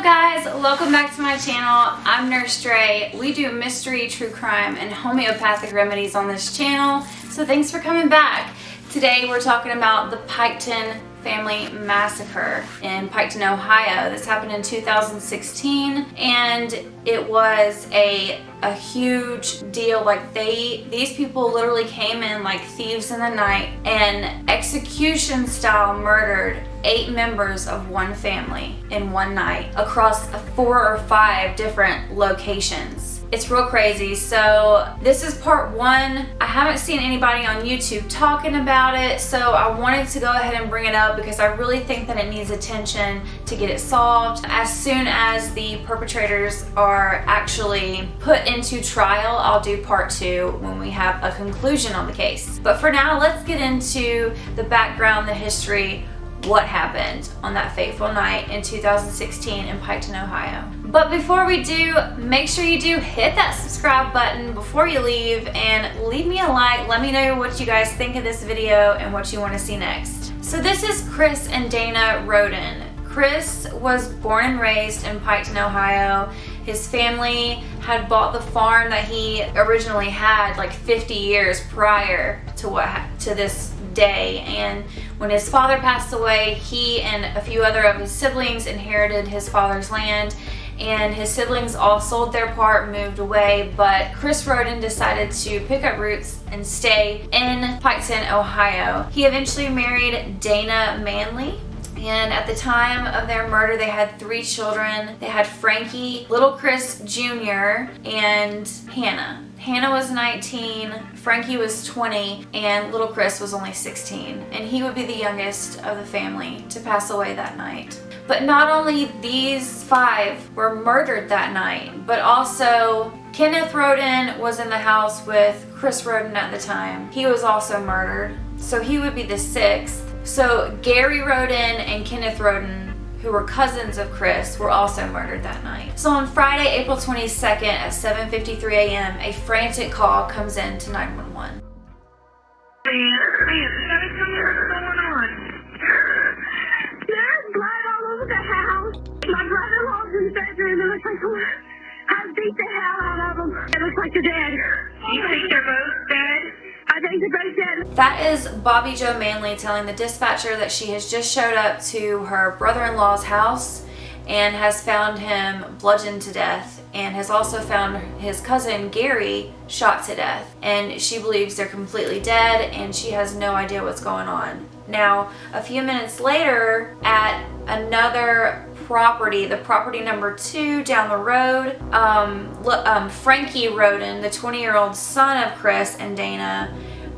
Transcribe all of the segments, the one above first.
guys? Welcome back to my channel. I'm Nurse Dre. We do mystery, true crime, and homeopathic remedies on this channel, so thanks for coming back. Today we're talking about the Piketon family massacre in Piketon, Ohio. This happened in 2016 and it was a huge deal. Like these people literally came in like thieves in the night and execution style murdered 8 members of one family in one night across 4 or 5 different locations. It's real crazy. So this is part 1. I haven't seen anybody on YouTube talking about it, so I wanted to go ahead and bring it up because I really think that it needs attention to get it solved. As soon as the perpetrators are actually put into trial, I'll do part 2 when we have a conclusion on the case. But for now, let's get into the background, the history, what happened on that fateful night in 2016 in Piketon, Ohio. But before we do, make sure you do hit that subscribe button before you leave and leave me a like. Let me know what you guys think of this video and what you want to see next. So this is Chris and Dana Rhoden. Chris was born and raised in Piketon, Ohio. His family had bought the farm that he originally had like 50 years prior to this day, and when his father passed away, he and a few other of his siblings inherited his father's land, and his siblings all sold their part, moved away, but Chris Rhoden decided to pick up roots and stay in Piketon, Ohio. He eventually married Dana Manley, and at the time of their murder, they had 3 children. They had Frankie, little Chris Jr, and Hannah. Hannah was 19, Frankie was 20, and little Chris was only 16. And he would be the youngest of the family to pass away that night. But not only these 5 were murdered that night, but also Kenneth Rhoden was in the house with Chris Rhoden at the time. He was also murdered, so he would be the 6th. So Gary Rhoden and Kenneth Rhoden, who were cousins of Chris, were also murdered that night. So on Friday, April 22nd at 7:53 a.m., a frantic call comes in to 911. What's going on? There's blood all over the house. My brother-in-law's in the bedroom. It looks like I beat the hell out of them. It looks like they're dead. You think they're both dead? I think they're both dead. That is Bobby Jo Manley telling the dispatcher that she has just showed up to her brother-in-law's house and has found him bludgeoned to death, and has also found his cousin Gary shot to death. And she believes they're completely dead and she has no idea what's going on. Now, a few minutes later, at another property, the property number 2 down the road, Frankie Rhoden, the 20-year-old son of Chris and Dana,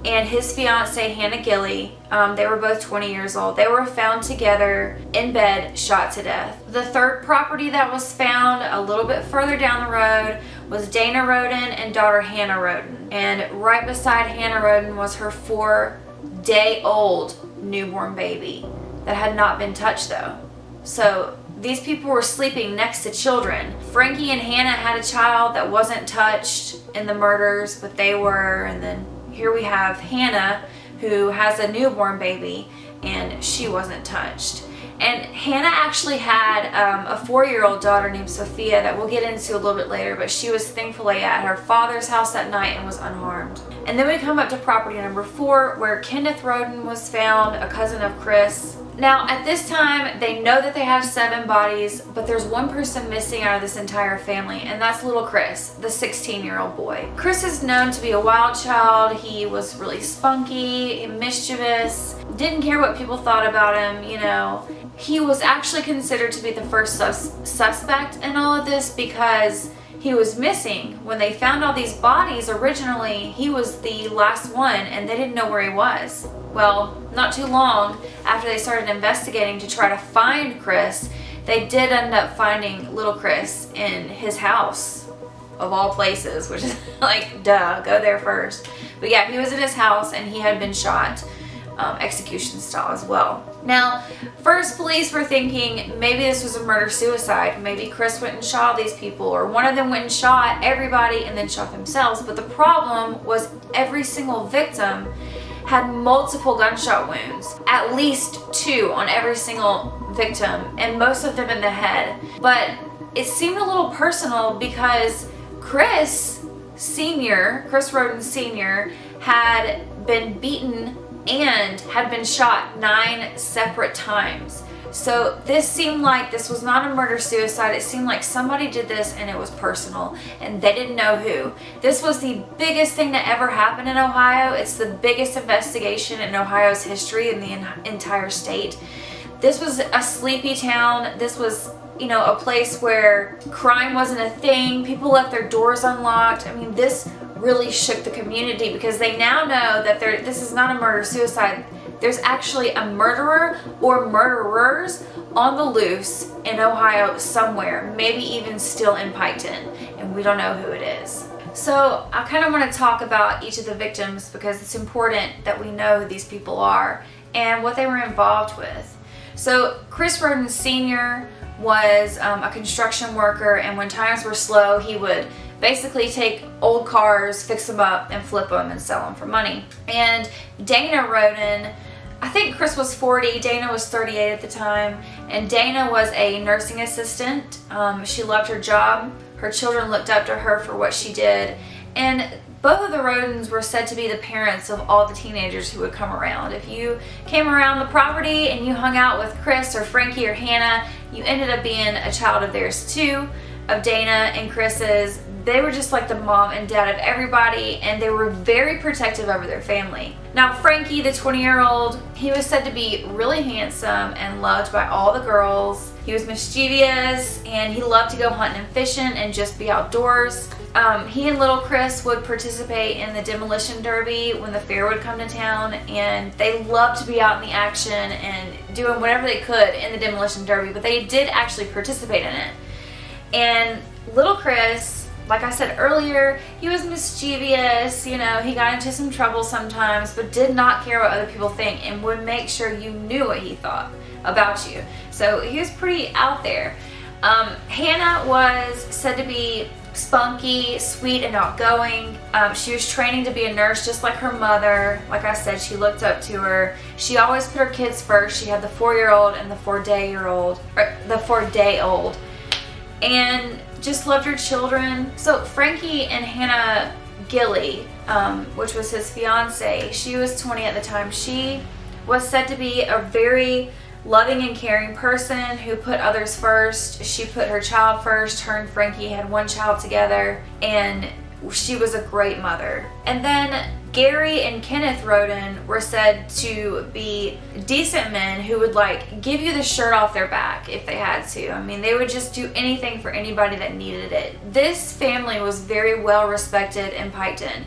and his fiancee Hannah Gilley, they were both 20 years old. They were found together in bed, shot to death. The 3rd property that was found a little bit further down the road was Dana Rhoden and daughter Hannah Rhoden. And right beside Hannah Rhoden was her 4-day-old newborn baby that had not been touched though. So these people were sleeping next to children. Frankie and Hannah had a child that wasn't touched in the murders, but they were. And then here we have Hannah, who has a newborn baby, and she wasn't touched. And Hannah actually had a 4-year-old daughter named Sophia that we'll get into a little bit later, but she was thankfully at her father's house that night and was unharmed. And then we come up to property number 4, where Kenneth Rhoden was found, a cousin of Chris. Now, at this time, they know that they have 7 bodies, but there's one person missing out of this entire family, and that's little Chris, the 16-year-old boy. Chris is known to be a wild child. He was really spunky, mischievous, didn't care what people thought about him, you know. He was actually considered to be the first suspect in all of this because he was missing. When they found all these bodies originally, he was the last one and they didn't know where he was. Well, not too long after they started investigating to try to find Chris, they did end up finding little Chris in his house, of all places, which is like, duh, go there first. But yeah, he was in his house and he had been shot. execution style as well. Now, first police were thinking maybe this was a murder-suicide. Maybe Chris went and shot these people, or one of them went and shot everybody and then shot themselves. But the problem was every single victim had multiple gunshot wounds, at least 2 on every single victim, and most of them in the head. But it seemed a little personal because Chris Rhoden Sr. had been beaten and had been shot 9 separate times. So this seemed like this was not a murder-suicide. It seemed like somebody did this and it was personal and they didn't know who. This was the biggest thing that ever happened in Ohio. It's the biggest investigation in Ohio's history in the entire state. This was a sleepy town. This was, you know, a place where crime wasn't a thing. People left their doors unlocked. I mean, this really shook the community because they now know that this is not a murder-suicide. There's actually a murderer or murderers on the loose in Ohio somewhere, maybe even still in Piketon, and we don't know who it is. So I kind of want to talk about each of the victims because it's important that we know who these people are and what they were involved with. So Chris Rhoden Sr. was a construction worker, and when times were slow, he would basically take old cars, fix them up, and flip them and sell them for money. And Dana Rhoden, I think Chris was 40, Dana was 38 at the time, and Dana was a nursing assistant. She loved her job. Her children looked up to her for what she did, and both of the Rhodens were said to be the parents of all the teenagers who would come around. If you came around the property and you hung out with Chris or Frankie or Hannah, you ended up being a child of theirs too, of Dana and Chris's. They were just like the mom and dad of everybody, and they were very protective over their family. Now Frankie, the 20-year-old, he was said to be really handsome and loved by all the girls. He was mischievous and he loved to go hunting and fishing and just be outdoors. He and little Chris would participate in the demolition derby when the fair would come to town, and they loved to be out in the action and doing whatever they could in the demolition derby, but they did actually participate in it. And little Chris, like I said earlier, he was mischievous, you know, he got into some trouble sometimes, but did not care what other people think and would make sure you knew what he thought about you. So he was pretty out there. Hannah was said to be spunky, sweet, and outgoing. She was training to be a nurse just like her mother. Like I said, she looked up to her. She always put her kids first. She had the 4-year-old and the 4-day-old, and just loved her children. So Frankie and Hannah Gilley, which was his fiance, she was 20 at the time. She was said to be a very loving and caring person who put others first. She put her child first. Her and Frankie had one child together, and she was a great mother. And then Gary and Kenneth Rhoden were said to be decent men who would like give you the shirt off their back if they had to. I mean, they would just do anything for anybody that needed it. This family was very well respected in Piketon.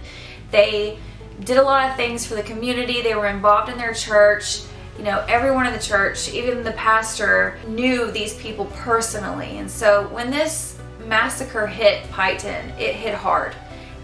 They did a lot of things for the community. They were involved in their church. You know, everyone in the church, even the pastor, knew these people personally. And so when this massacre hit Piketon, it hit hard.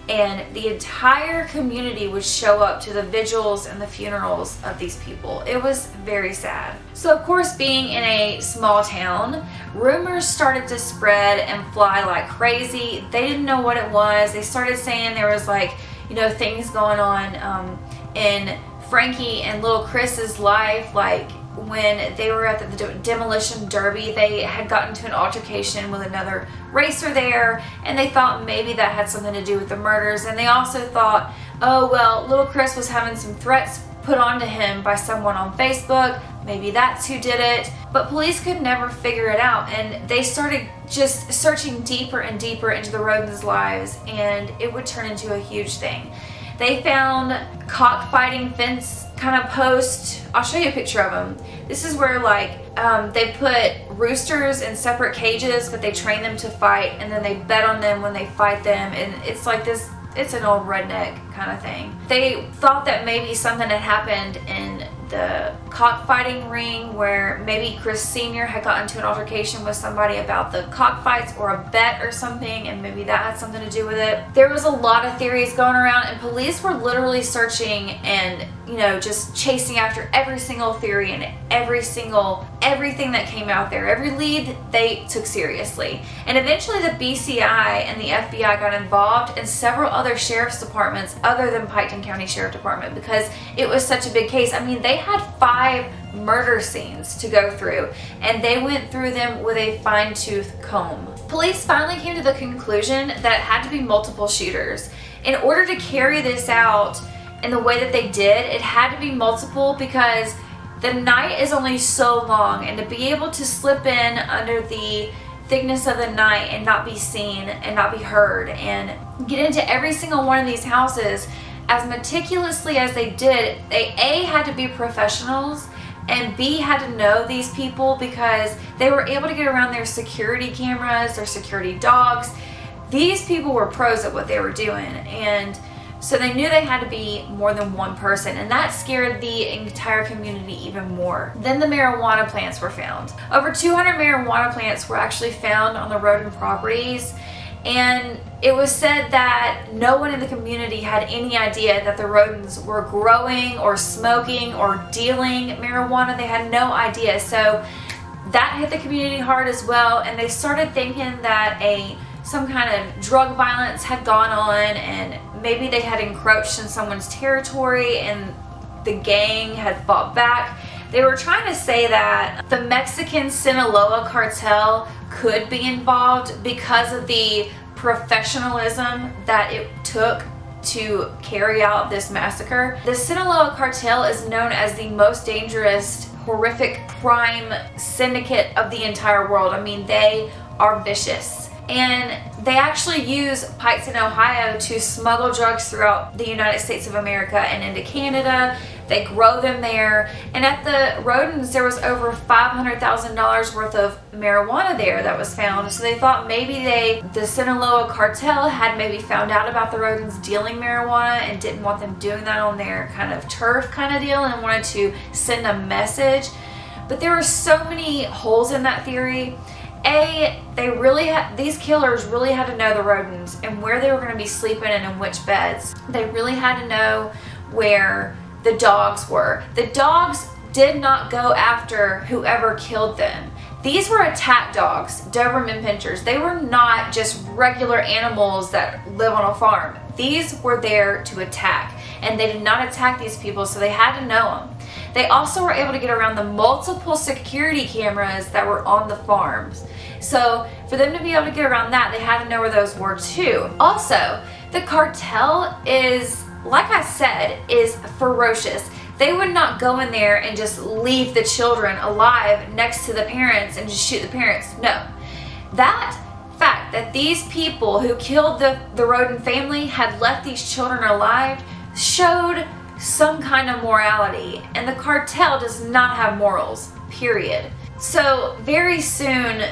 And the entire community would show up to the vigils and the funerals of these people. It was very sad. So of course, being in a small town, rumors started to spread and fly like crazy. They didn't know what it was. They started saying there was like, you know, things going on in Frankie and little Chris's life, like when they were at the demolition derby, they had gotten into an altercation with another racer there, and they thought maybe that had something to do with the murders. And they also thought, oh well, little Chris was having some threats put onto him by someone on Facebook, maybe that's who did it. But police could never figure it out, and they started just searching deeper and deeper into the Rhodens' lives, and it would turn into a huge thing. They found cockfighting fence kind of post. I'll show you a picture of them. This is where like they put roosters in separate cages, but they train them to fight, and then they bet on them when they fight them, and it's like this, it's an old redneck kind of thing. They thought that maybe something had happened in the cockfighting ring where maybe Chris Sr. had gotten into an altercation with somebody about the cockfights or a bet or something, and maybe that had something to do with it. There was a lot of theories going around, and police were literally searching and, you know, just chasing after every single theory and everything that came out there. Every lead they took seriously. And eventually the BCI and the FBI got involved, and several other sheriff's departments other than Piketon County Sheriff Department, because it was such a big case. I mean, they had 5 murder scenes to go through, and they went through them with a fine-tooth comb. Police finally came to the conclusion that it had to be multiple shooters. In order to carry this out in the way that they did, it had to be multiple, because the night is only so long, and to be able to slip in under the thickness of the night and not be seen and not be heard and get into every single one of these houses as meticulously as they did, they A, had to be professionals, and B, had to know these people, because they were able to get around their security cameras, their security dogs. These people were pros at what they were doing, and so they knew they had to be more than one person, and that scared the entire community even more. Then the marijuana plants were found. Over 200 marijuana plants were actually found on the Rhoden properties, and it was said that no one in the community had any idea that the Rhodens were growing or smoking or dealing marijuana. They had no idea. So that hit the community hard as well, and they started thinking that some kind of drug violence had gone on, and maybe they had encroached in someone's territory and the gang had fought back. They were trying to say that the Mexican Sinaloa cartel could be involved because of the professionalism that it took to carry out this massacre. The Sinaloa cartel is known as the most dangerous, horrific crime syndicate of the entire world. I mean, they are vicious. And they actually use Piketon, Ohio to smuggle drugs throughout the United States of America and into Canada. They grow them there. And at the Rhodens, there was over $500,000 worth of marijuana there that was found. So they thought maybe the Sinaloa cartel had maybe found out about the Rhodens dealing marijuana and didn't want them doing that on their kind of turf kind of deal, and wanted to send a message. But there were so many holes in that theory. These killers really had to know the Rhodens and where they were going to be sleeping and in which beds. They really had to know where the dogs were. The dogs did not go after whoever killed them. These were attack dogs, Doberman pinchers. They were not just regular animals that live on a farm. These were there to attack, and they did not attack these people, so they had to know them. They also were able to get around the multiple security cameras that were on the farms. So for them to be able to get around that, they had to know where those were too. Also, the cartel is, like I said, is ferocious. They would not go in there and just leave the children alive next to the parents and just shoot the parents. No. That fact that these people who killed the Rhoden family had left these children alive showed some kind of morality, and the cartel does not have morals, period. So very soon,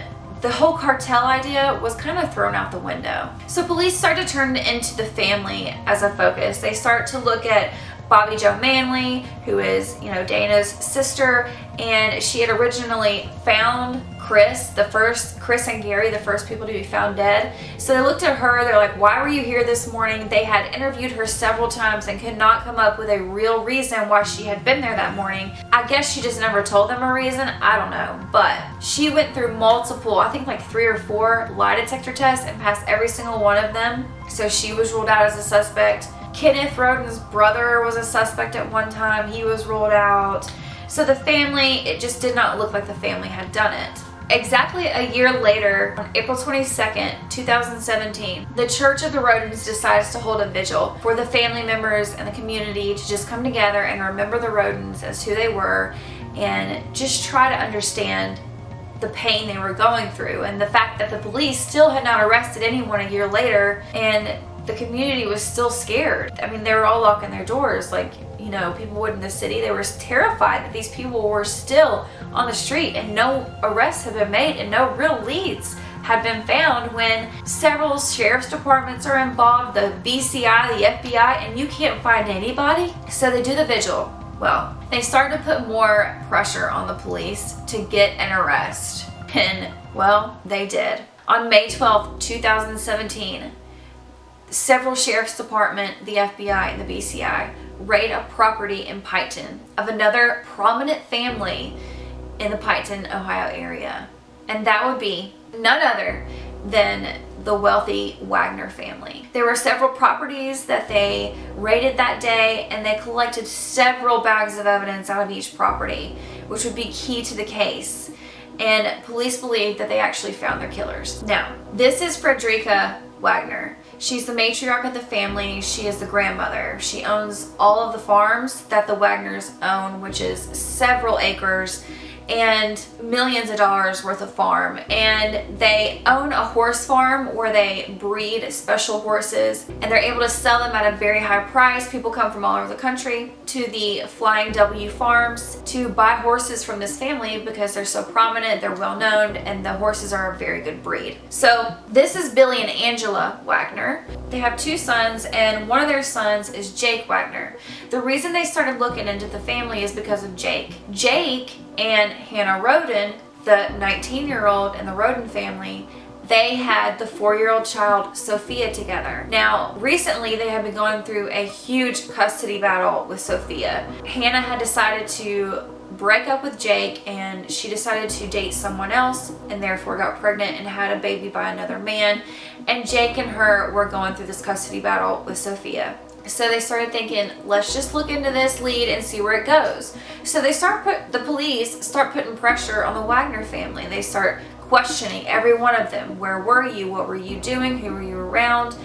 the whole cartel idea was kind of thrown out the window. So police start to turn into the family as a focus. They start to look at Bobby Jo Manley, who is, you know, Dana's sister, and she had originally found Chris and Gary, the first people to be found dead. So they looked at her, they're like, why were you here this morning? They had interviewed her several times and could not come up with a real reason why she had been there that morning. I guess she just never told them a reason, I don't know. But she went through multiple, I think like 3 or 4 lie detector tests and passed every single one of them. So she was ruled out as a suspect. Kenneth Rhoden's brother was a suspect at one time. He was ruled out. So the family, it just did not look like the family had done it. Exactly a year later, on April 22nd, 2017, the Church of the Rodents decides to hold a vigil for the family members and the community to just come together and remember the Rodents as who they were and just try to understand the pain they were going through, and the fact that the police still had not arrested anyone a year later, and the community was still scared. I mean, they were all locking their doors. Like, you know, people would in the city, they were terrified that these people were still on the street and no arrests had been made and no real leads had been found, when several sheriff's departments are involved, the BCI, the FBI, and you can't find anybody. So they do the vigil. Well, they started to put more pressure on the police to get an arrest. And, well, they did. On May 12, 2017, several sheriff's department, the FBI, and the BCI raid a property in Piketon of another prominent family in the Piketon, Ohio area. And that would be none other than the wealthy Wagner family. There were several properties that they raided that day, and they collected several bags of evidence out of each property, which would be key to the case. And police believe that they actually found their killers. Now, this is Fredrika Wagner. She's the matriarch of the family. She is the grandmother. She owns all of the farms that the Wagners own, which is several acres and millions of dollars worth of farm. And they own a horse farm where they breed special horses, and they're able to sell them at a very high price. People come from all over the country to the Flying W farms to buy horses from this family because they're so prominent, they're well known, and the horses are a very good breed. So this is Billy and Angela Wagner. They have two sons, and one of their sons is Jake Wagner. The reason they started looking into the family is because of Jake. Jake and Hannah Rhoden, the 19-year-old in the Rhoden family, they had the 4-year-old child Sophia together. Now, recently they have been going through a huge custody battle with Sophia. Hannah had decided to break up with Jake, and she decided to date someone else and therefore got pregnant and had a baby by another man. And Jake and her were going through this custody battle with Sophia. So they started thinking, let's just look into this lead and see where it goes. So the police start putting pressure on the Wagner family. They start questioning every one of them. Where were you? What were you doing? Who were you around?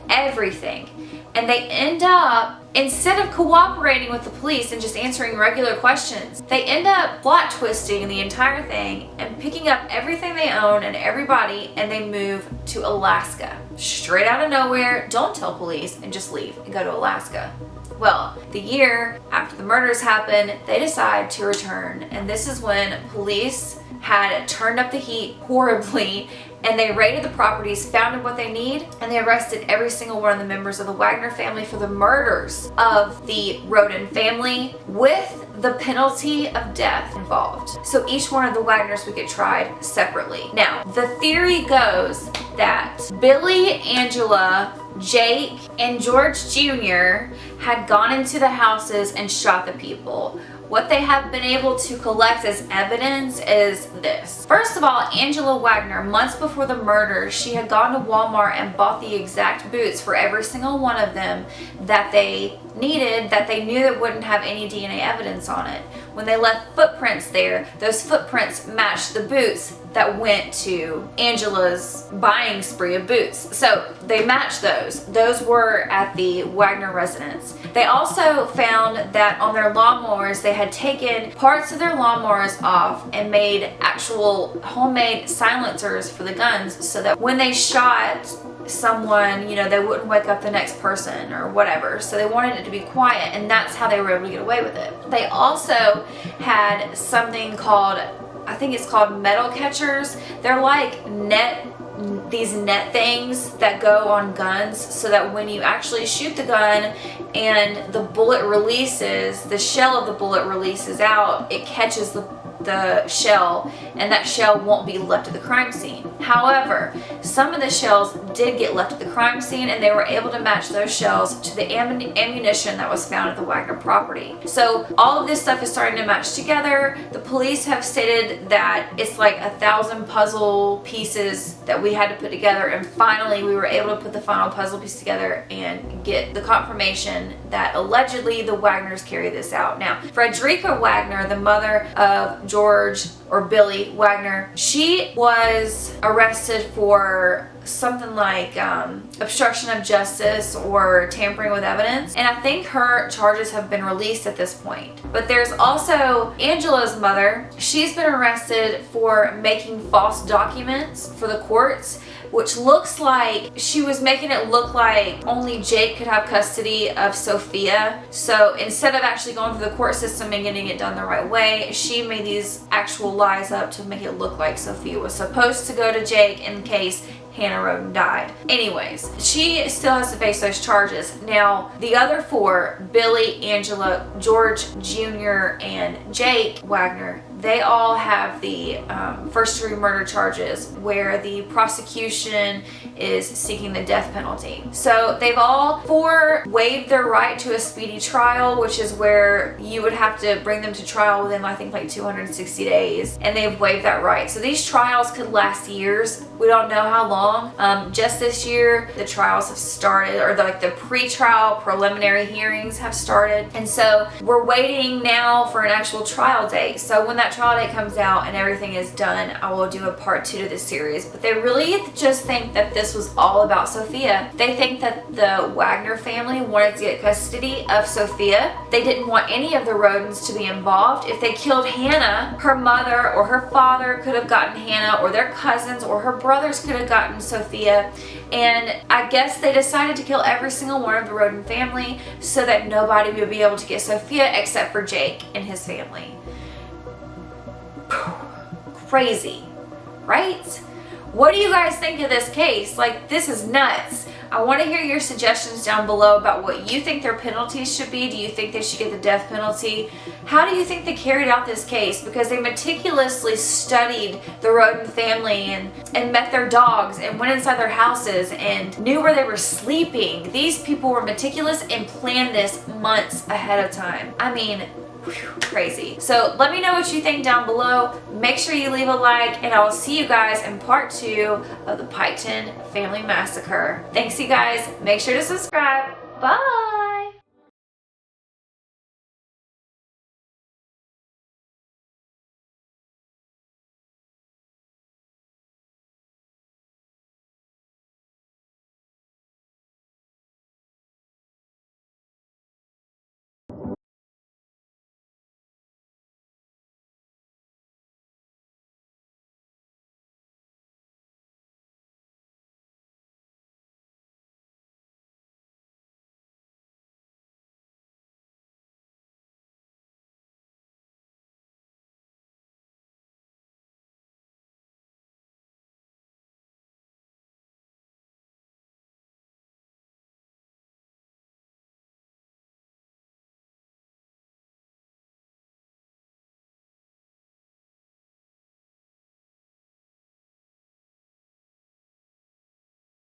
Everything. And they end up, instead of cooperating with the police and just answering regular questions, they end up plot twisting the entire thing and picking up everything they own and everybody, and they move to Alaska. Straight out of nowhere, don't tell police, and just leave and go to Alaska. Well, the year after the murders happened, they decide to return, and this is when police had turned up the heat horribly, and they raided the properties, found what they need, and they arrested every single one of the members of the Wagner family for the murders of the Rhoden family, with the penalty of death involved. So each one of the Wagners would get tried separately. Now, the theory goes that Billy, Angela, Jake, and George Jr. had gone into the houses and shot the people. What they have been able to collect as evidence is this. First of all, Angela Wagner, months before the murder, she had gone to Walmart and bought the exact boots for every single one of them that they needed, that they knew that wouldn't have any DNA evidence on it. When they left footprints there, those footprints matched the boots that went to Angela's buying spree of boots. So they matched those. Those were at the Wagner residence. They also found that on their lawnmowers, they had taken parts of their lawnmowers off and made actual homemade silencers for the guns, so that when they shot someone, you know, they wouldn't wake up the next person or whatever. So they wanted it to be quiet, and that's how they were able to get away with it. They also had something called, I think it's called metal catchers. They're like these net things that go on guns, so that when you actually shoot the gun and the bullet releases, the shell of the bullet releases out, it catches the shell, and that shell won't be left at the crime scene. However, some of the shells did get left at the crime scene, and they were able to match those shells to the ammunition that was found at the Wagner property. So all of this stuff is starting to match together. The police have stated that it's like 1,000 puzzle pieces that we had to put together, and finally we were able to put the final puzzle piece together and get the confirmation that allegedly the Wagners carried this out. Now, Fredrika Wagner, the mother of George, or Billy Wagner, she was arrested for something like obstruction of justice or tampering with evidence, and I think her charges have been released at this point. But there's also Angela's mother. She's been arrested for making false documents for the courts, which looks like she was making it look like only Jake could have custody of Sophia. So instead of actually going through the court system and getting it done the right way, she made these actual lies up to make it look like Sophia was supposed to go to Jake in case Hannah Rhoden died. Anyways, she still has to face those charges. Now, the other four, Billy, Angela, George Jr., and Jake Wagner, they all have the first-degree murder charges where the prosecution is seeking the death penalty. So they've all four waived their right to a speedy trial, which is where you would have to bring them to trial within, I think, like 260 days, and they've waived that right. So these trials could last years. We don't know how long. Just this year, the trials have started, or the pre-trial preliminary hearings have started, and so we're waiting now for an actual trial date. So when that trial date comes out and everything is done, I will do a part 2 to this series. But they really just think that this was all about Sophia. They think that the Wagner family wanted to get custody of Sophia. They didn't want any of the Rhodens to be involved. If they killed Hannah, her mother or her father could have gotten Hannah, or their cousins or her brothers could have gotten Sophia. And I guess they decided to kill every single one of the Rhoden family so that nobody would be able to get Sophia except for Jake and his family. Crazy, right? What do you guys think of this case? Like, this is nuts. I want to hear your suggestions down below about what you think their penalties should be. Do you think they should get the death penalty? How do you think they carried out this case? Because they meticulously studied the Rhoden family and met their dogs and went inside their houses and knew where they were sleeping. These people were meticulous and planned this months ahead of time. I mean, crazy. So let me know what you think down below. Make sure you leave a like, and I will see you guys in part 2 of the Piketon Family Massacre. Thanks, you guys. Make sure to subscribe. Bye.